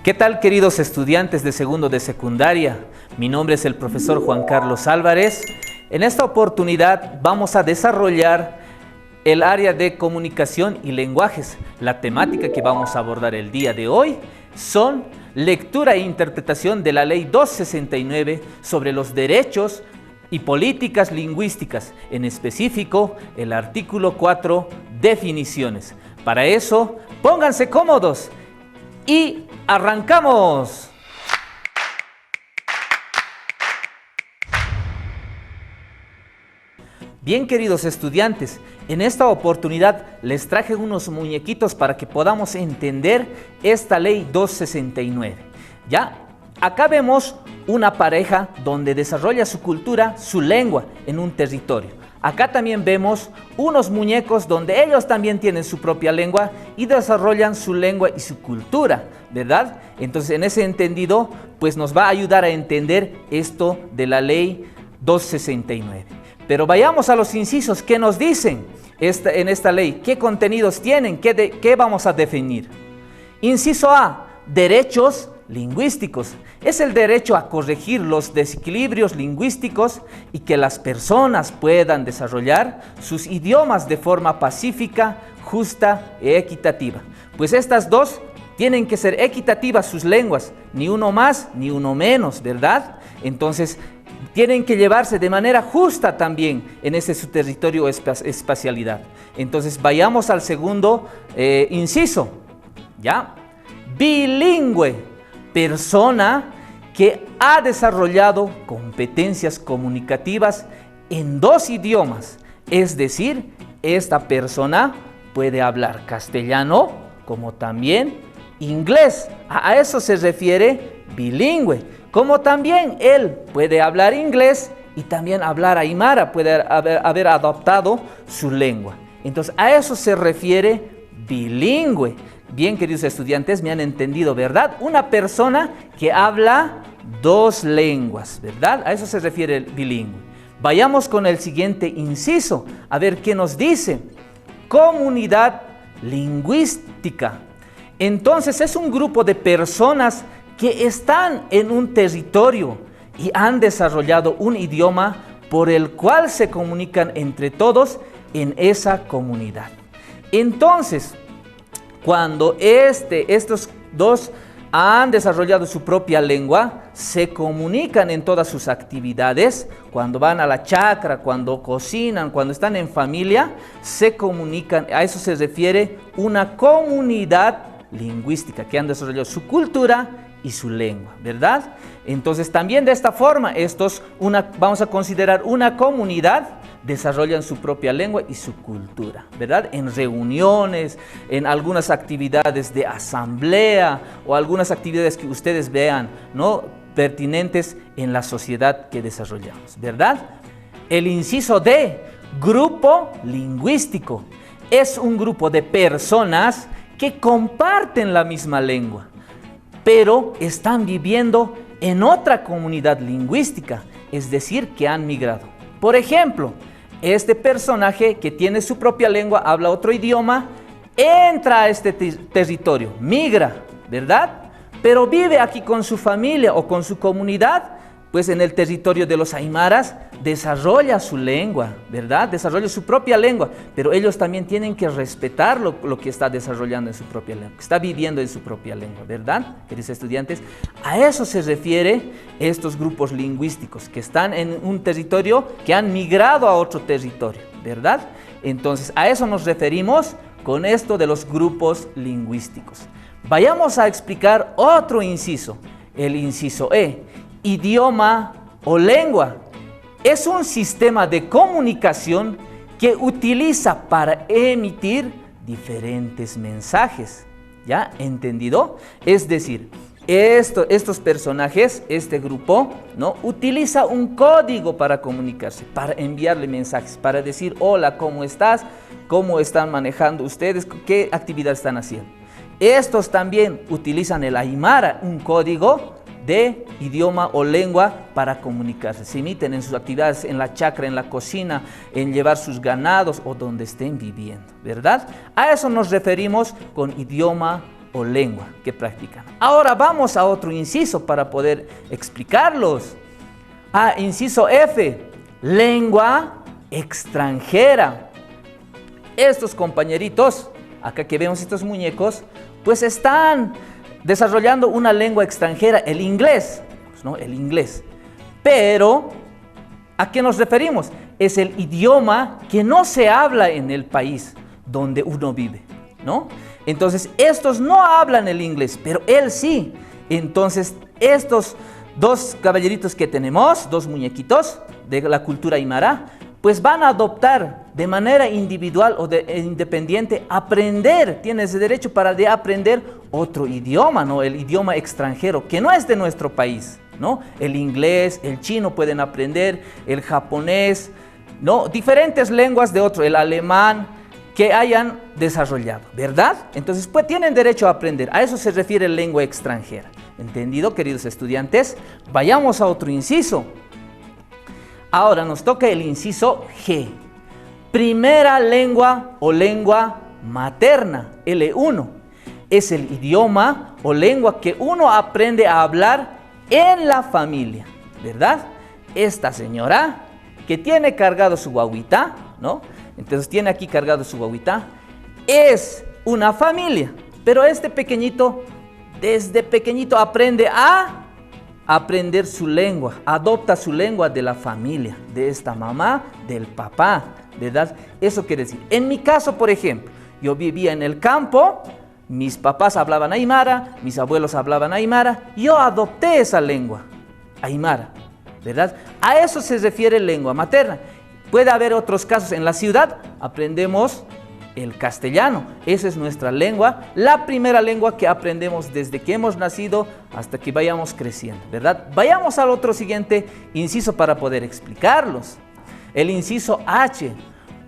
¿Qué tal, queridos estudiantes de segundo de secundaria? Mi nombre es el profesor Juan Carlos Álvarez. En esta oportunidad vamos a desarrollar el área de comunicación y lenguajes. La temática que vamos a abordar el día de hoy son lectura e interpretación de la Ley 269 sobre los derechos y políticas lingüísticas, en específico el artículo 4, definiciones. Para eso, pónganse cómodos y ¡arrancamos! Bien, queridos estudiantes, en esta oportunidad les traje unos muñequitos para que podamos entender esta Ley 269. ¿Ya? Acá vemos una pareja donde desarrolla su cultura, su lengua en un territorio. Acá también vemos unos muñecos donde ellos también tienen su propia lengua y desarrollan su lengua y su cultura, ¿verdad? Entonces, en ese entendido, pues nos va a ayudar a entender esto de la Ley 269. Pero vayamos a los incisos. ¿Qué nos dicen en esta ley? ¿Qué contenidos tienen? ¿Qué vamos a definir? Inciso A, derechos lingüísticos. Es el derecho a corregir los desequilibrios lingüísticos y que las personas puedan desarrollar sus idiomas de forma pacífica, justa y equitativa. Pues estas dos tienen que ser equitativas sus lenguas, ni uno más ni uno menos, ¿verdad? Entonces, tienen que llevarse de manera justa también en ese su territorio o espacialidad. Entonces, vayamos al segundo inciso, ¿ya? Bilingüe, persona que ha desarrollado competencias comunicativas en dos idiomas. Es decir, esta persona puede hablar castellano como también inglés. A eso se refiere bilingüe. Como también él puede hablar inglés y también hablar aymara, puede haber adoptado su lengua. Entonces, a eso se refiere bilingüe. Bien, queridos estudiantes, me han entendido, ¿verdad? Una persona que habla dos lenguas, ¿verdad? A eso se refiere el bilingüe. Vayamos con el siguiente inciso, a ver qué nos dice. Comunidad lingüística. Entonces, es un grupo de personas que están en un territorio y han desarrollado un idioma por el cual se comunican entre todos en esa comunidad. Entonces, cuando estos dos han desarrollado su propia lengua, se comunican en todas sus actividades. Cuando van a la chacra, cuando cocinan, cuando están en familia, se comunican. A eso se refiere una comunidad lingüística que han desarrollado su cultura y su lengua, ¿verdad? Entonces, también de esta forma, vamos a considerar una comunidad, desarrollan su propia lengua y su cultura, ¿verdad? En reuniones, en algunas actividades de asamblea o algunas actividades que ustedes vean, ¿no?, pertinentes en la sociedad que desarrollamos, ¿verdad? El inciso D, grupo lingüístico. Es un grupo de personas que comparten la misma lengua, pero están viviendo en otra comunidad lingüística, es decir, que han migrado. Por ejemplo, este personaje que tiene su propia lengua, habla otro idioma, entra a este territorio, migra, ¿verdad? Pero vive aquí con su familia o con su comunidad, pues en el territorio de los aymaras desarrolla su lengua, ¿verdad? Desarrolla su propia lengua, pero ellos también tienen que respetar lo que está desarrollando en su propia lengua, que está viviendo en su propia lengua, ¿verdad, queridos estudiantes? A eso se refiere estos grupos lingüísticos que están en un territorio, que han migrado a otro territorio, ¿verdad? Entonces, a eso nos referimos con esto de los grupos lingüísticos. Vayamos a explicar otro inciso, el inciso E. Idioma o lengua es un sistema de comunicación que utiliza para emitir diferentes mensajes. ¿Ya? ¿Entendido? Es decir, estos personajes, este grupo, ¿no?, utiliza un código para comunicarse, para enviarle mensajes, para decir: hola, ¿cómo estás? ¿Cómo están manejando ustedes? ¿Qué actividad están haciendo? Estos también utilizan el aymara, un código de idioma o lengua para comunicarse. Se emiten en sus actividades, en la chacra, en la cocina, en llevar sus ganados o donde estén viviendo, ¿verdad? A eso nos referimos con idioma o lengua que practican. Ahora vamos a otro inciso para poder explicarlos. Inciso F, lengua extranjera. Estos compañeritos, acá que vemos estos muñecos, pues están desarrollando una lengua extranjera, el inglés, ¿no? El inglés. Pero, ¿a qué nos referimos? Es el idioma que no se habla en el país donde uno vive, ¿no? Entonces, estos no hablan el inglés, pero él sí. Entonces, estos dos caballeritos que tenemos, dos muñequitos de la cultura aymara, pues van a adoptar de manera individual o independiente, aprender, tienes derecho para aprender otro idioma, ¿no? El idioma extranjero, que no es de nuestro país, ¿no? El inglés, el chino pueden aprender, el japonés, ¿no? Diferentes lenguas de otro, el alemán, que hayan desarrollado, ¿verdad? Entonces, pues tienen derecho a aprender. A eso se refiere lengua extranjera. ¿Entendido, queridos estudiantes? Vayamos a otro inciso. Ahora nos toca el inciso G. Primera lengua o lengua materna, L1. Es el idioma o lengua que uno aprende a hablar en la familia, ¿verdad? Esta señora que tiene cargado su guaguita, ¿no? Entonces tiene aquí cargado su guaguita, es una familia, pero este pequeñito, desde pequeñito aprende a aprender su lengua, adopta su lengua de la familia, de esta mamá, del papá, ¿verdad? Eso quiere decir, en mi caso, por ejemplo, yo vivía en el campo, mis papás hablaban aymara, mis abuelos hablaban aymara, yo adopté esa lengua, aymara, ¿verdad? A eso se refiere lengua materna. Puede haber otros casos, en la ciudad aprendemos el castellano, esa es nuestra lengua, la primera lengua que aprendemos desde que hemos nacido hasta que vayamos creciendo, ¿verdad? Vayamos al otro siguiente inciso para poder explicarlos. El inciso H,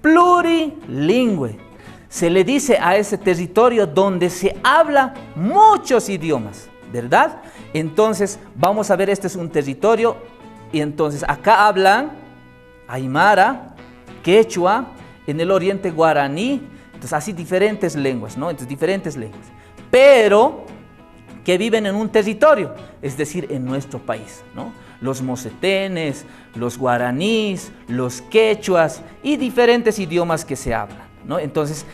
plurilingüe. Se le dice a ese territorio donde se habla muchos idiomas, ¿verdad? Entonces, vamos a ver, este es un territorio y entonces acá hablan aymara, quechua, en el oriente guaraní, entonces así diferentes lenguas, ¿no? Entonces diferentes lenguas, pero que viven en un territorio, es decir, en nuestro país, ¿no? Los mocetenes, los guaraníes, los quechuas y diferentes idiomas que se hablan, ¿no? Entonces,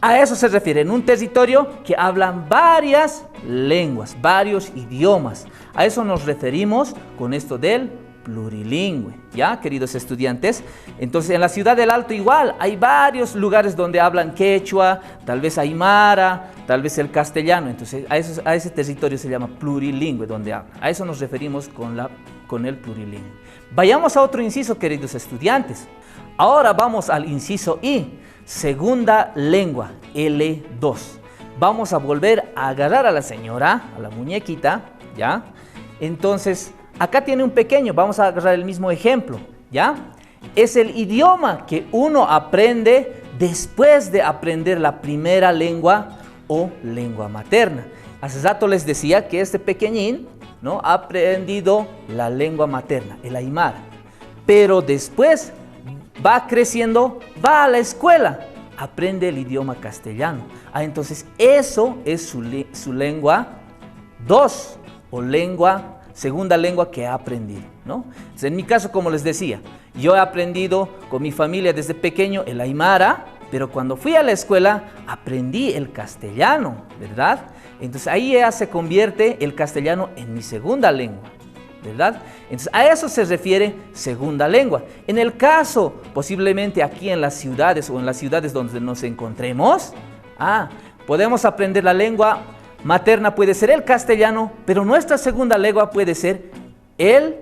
a eso se refiere, en un territorio que hablan varias lenguas, varios idiomas. A eso nos referimos con esto del plurilingüe, ¿ya, queridos estudiantes? Entonces, en la ciudad del Alto igual, hay varios lugares donde hablan quechua, tal vez aymara, tal vez el castellano. Entonces, a ese territorio se llama plurilingüe, donde hablan. A eso nos referimos con el plurilingüe. Vayamos a otro inciso, queridos estudiantes. Ahora vamos al inciso I, segunda lengua, L2. Vamos a volver a agarrar a la señora, a la muñequita, ¿ya? Entonces, acá tiene un pequeño, vamos a agarrar el mismo ejemplo, ¿ya? Es el idioma que uno aprende después de aprender la primera lengua o lengua materna. Hace rato les decía que este pequeñín, ¿no?, ha aprendido la lengua materna, el aymara, pero después va creciendo, va a la escuela, aprende el idioma castellano. Entonces eso es su lengua 2 o segunda lengua que ha aprendido, ¿no? Entonces, en mi caso, como les decía, yo he aprendido con mi familia desde pequeño el aymara, pero cuando fui a la escuela aprendí el castellano, ¿verdad? Entonces ahí ya se convierte el castellano en mi segunda lengua, ¿verdad? Entonces a eso se refiere segunda lengua. En el caso, posiblemente aquí en las ciudades o en las ciudades donde nos encontremos, podemos aprender la lengua materna, puede ser el castellano, pero nuestra segunda lengua puede ser el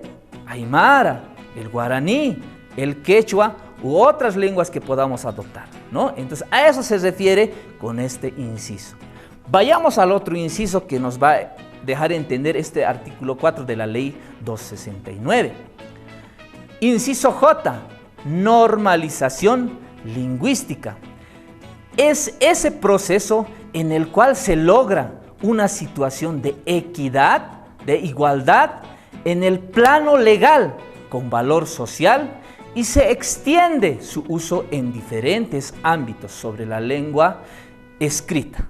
aymara, el guaraní, el quechua u otras lenguas que podamos adoptar, ¿no? Entonces a eso se refiere con este inciso. Vayamos al otro inciso que nos va a dejar entender este artículo 4 de la ley 269. Inciso J, normalización lingüística. Es ese proceso en el cual se logra una situación de equidad, de igualdad en el plano legal con valor social y se extiende su uso en diferentes ámbitos sobre la lengua escrita.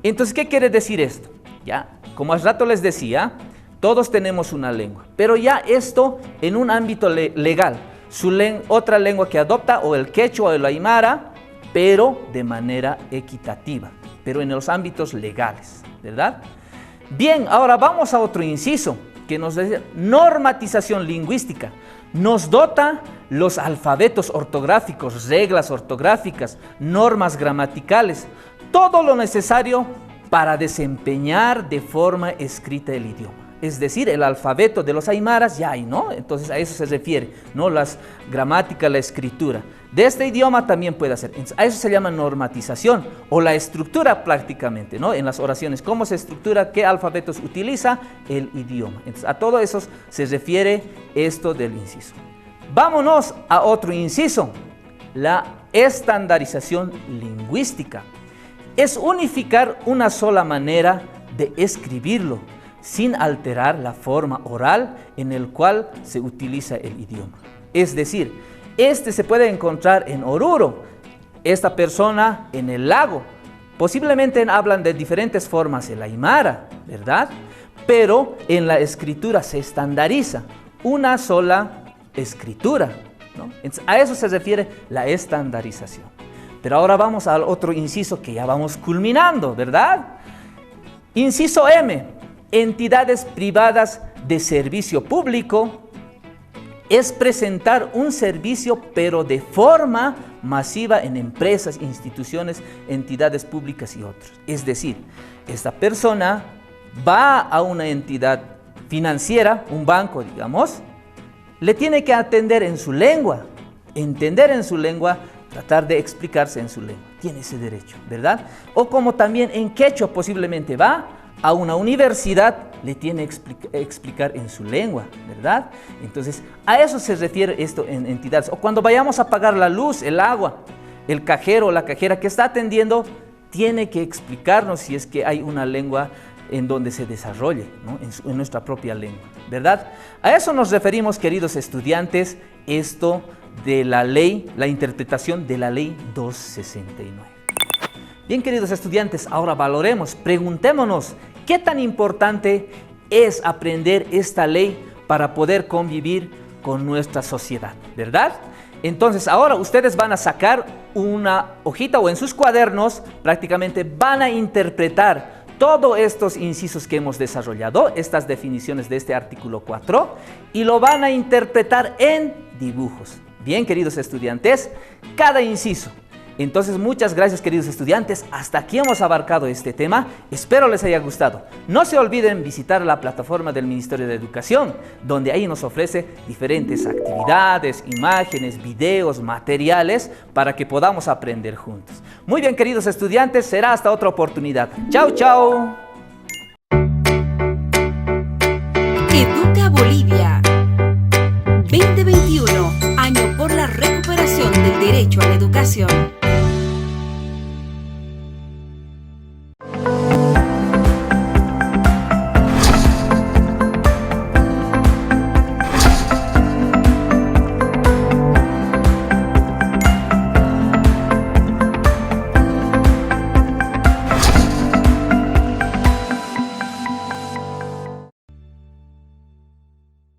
Entonces, ¿qué quiere decir esto? Ya, como hace rato les decía, todos tenemos una lengua, pero ya esto en un ámbito legal, otra lengua que adopta o el quechua o el aymara, pero de manera equitativa, pero en los ámbitos legales, ¿verdad? Bien, ahora vamos a otro inciso que nos dice normatización lingüística. Nos dota los alfabetos ortográficos, reglas ortográficas, normas gramaticales, todo lo necesario para desempeñar de forma escrita el idioma. Es decir, el alfabeto de los aymaras ya hay, ¿no? Entonces a eso se refiere, ¿no? Las gramáticas, la escritura. De este idioma también puede hacer. A eso se llama normatización o la estructura prácticamente, ¿no? En las oraciones, ¿cómo se estructura? ¿Qué alfabetos utiliza el idioma? Entonces a todo eso se refiere esto del inciso. Vámonos a otro inciso, la estandarización lingüística. Es unificar una sola manera de escribirlo, sin alterar la forma oral en el cual se utiliza el idioma. Es decir, este se puede encontrar en Oruro, esta persona en el lago. Posiblemente hablan de diferentes formas el aymara, ¿verdad? Pero en la escritura se estandariza una sola escritura, ¿no? Entonces, a eso se refiere la estandarización. Pero ahora vamos al otro inciso que ya vamos culminando, ¿verdad? Inciso M. Entidades privadas de servicio público es presentar un servicio pero de forma masiva en empresas, instituciones, entidades públicas y otros. Es decir, esta persona va a una entidad financiera, un banco digamos, le tiene que atender en su lengua, entender en su lengua, tratar de explicarse en su lengua. Tiene ese derecho, ¿verdad? O como también en quechua posiblemente va a una universidad, le tiene que explicar en su lengua, ¿verdad? Entonces, a eso se refiere esto en entidades. O cuando vayamos a pagar la luz, el agua, el cajero o la cajera que está atendiendo, tiene que explicarnos si es que hay una lengua en donde se desarrolle, ¿no? En nuestra propia lengua, ¿verdad? A eso nos referimos, queridos estudiantes, esto de la ley, la interpretación de la ley 269. Bien, queridos estudiantes, ahora valoremos, preguntémonos, ¿qué tan importante es aprender esta ley para poder convivir con nuestra sociedad, verdad? Entonces, ahora ustedes van a sacar una hojita o en sus cuadernos, prácticamente van a interpretar todos estos incisos que hemos desarrollado, estas definiciones de este artículo 4, y lo van a interpretar en dibujos. Bien, queridos estudiantes, cada inciso. Entonces, muchas gracias, queridos estudiantes. Hasta aquí hemos abarcado este tema. Espero les haya gustado. No se olviden visitar la plataforma del Ministerio de Educación, donde ahí nos ofrece diferentes actividades, imágenes, videos, materiales, para que podamos aprender juntos. Muy bien, queridos estudiantes, será hasta otra oportunidad. Chao, chao. Educa Bolivia 2021, año por la recuperación del derecho a la educación.